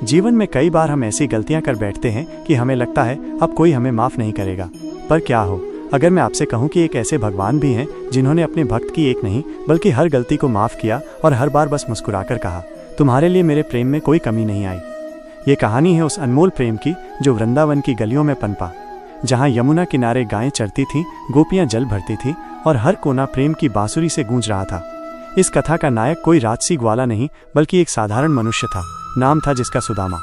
जीवन में कई बार हम ऐसी गलतियां कर बैठते हैं कि हमें लगता है अब कोई हमें माफ़ नहीं करेगा। पर क्या हो अगर मैं आपसे कहूं कि एक ऐसे भगवान भी हैं जिन्होंने अपने भक्त की एक नहीं बल्कि हर गलती को माफ़ किया और हर बार बस मुस्कुराकर कहा, तुम्हारे लिए मेरे प्रेम में कोई कमी नहीं आई। ये कहानी है उस अनमोल प्रेम की जो वृंदावन की गलियों में पनपा, जहाँ यमुना किनारे गायें चरती थीं, गोपियाँ जल भरती थीं और हर कोना प्रेम की बांसुरी से गूंज रहा था। इस कथा का नायक कोई राजसी ग्वाला नहीं बल्कि एक साधारण मनुष्य था। नाम था जिसका सुदामा।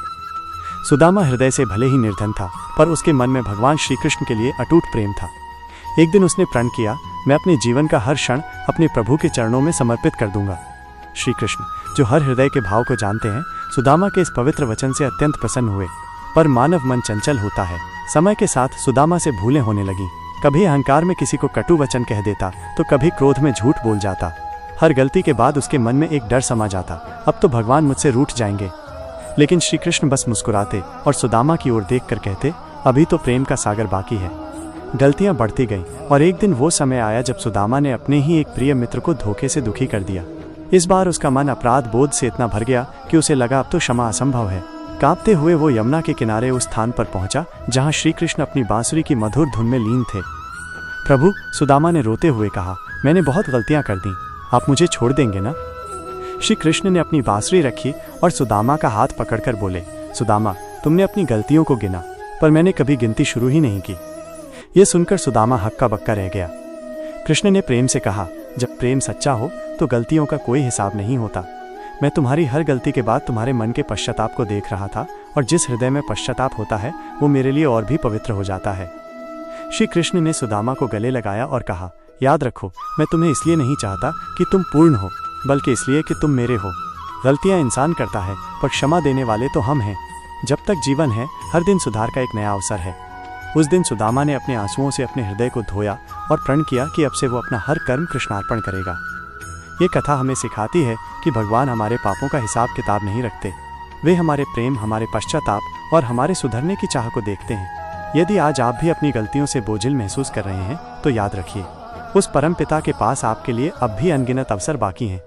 सुदामा हृदय से भले ही निर्धन था, पर उसके मन में भगवान श्री कृष्ण के लिए अटूट प्रेम था। एक दिन उसने प्रण किया, मैं अपने जीवन का हर क्षण अपने प्रभु के चरणों में समर्पित कर दूंगा। श्री कृष्ण, जो हर हृदय के भाव को जानते हैं, सुदामा के इस पवित्र वचन से अत्यंत प्रसन्न हुए। पर मानव मन चंचल होता है। समय के साथ सुदामा से भूलें होने लगी। कभी अहंकार में किसी को कटु वचन कह देता तो कभी क्रोध में झूठ बोल जाता। हर गलती के बाद उसके मन में एक डर समा जाता, अब तो भगवान मुझसे रूठ जाएंगे। लेकिन श्री कृष्ण बस मुस्कुराते और सुदामा की ओर देखकर कहते, अभी तो प्रेम का सागर बाकी है। गलतियां बढ़ती गईं और एक दिन वो समय आया जब सुदामा ने अपने ही एक प्रिय मित्र को धोखे से दुखी कर दिया। इस बार उसका मन अपराध बोध से इतना भर गया कि उसे लगा अब तो क्षमा असंभव है। कांपते हुए वो यमुना के किनारे उस स्थान पर पहुंचा जहां श्री कृष्ण अपनी बांसुरी की मधुर धुन में लीन थे। प्रभु, सुदामा ने रोते हुए कहा, मैंने बहुत गलतियां कर दी, आप मुझे छोड़ देंगे ना? श्री कृष्ण ने अपनी बांसुरी रखी और सुदामा का हाथ पकड़कर बोले, सुदामा, तुमने अपनी गलतियों को गिना, पर मैंने कभी गिनती शुरू ही नहीं की। यह सुनकर सुदामा हक्का बक्का रह गया। कृष्ण ने प्रेम से कहा, जब प्रेम सच्चा हो तो गलतियों का कोई हिसाब नहीं होता। मैं तुम्हारी हर गलती के बाद तुम्हारे मन के पश्चाताप को देख रहा था, और जिस हृदय में पश्चाताप होता है वो मेरे लिए और भी पवित्र हो जाता है। श्री कृष्ण ने सुदामा को गले लगाया और कहा, याद रखो, मैं तुम्हें इसलिए नहीं चाहता कि तुम पूर्ण हो, बल्कि इसलिए कि तुम मेरे हो। गलतियां इंसान करता है, पर क्षमा देने वाले तो हम हैं। जब तक जीवन है, हर दिन सुधार का एक नया अवसर है। उस दिन सुदामा ने अपने आंसुओं से अपने हृदय को धोया और प्रण किया कि अब से वो अपना हर कर्म कृष्णार्पण करेगा। ये कथा हमें सिखाती है कि भगवान हमारे पापों का हिसाब किताब नहीं रखते। वे हमारे प्रेम, हमारे पश्चाताप और हमारे सुधरने की चाह को देखते हैं। यदि आज आप भी अपनी गलतियों से बोझिल महसूस कर रहे हैं तो याद रखिए, उस परम पिता के पास आपके लिए अब भी अनगिनत अवसर बाकी हैं।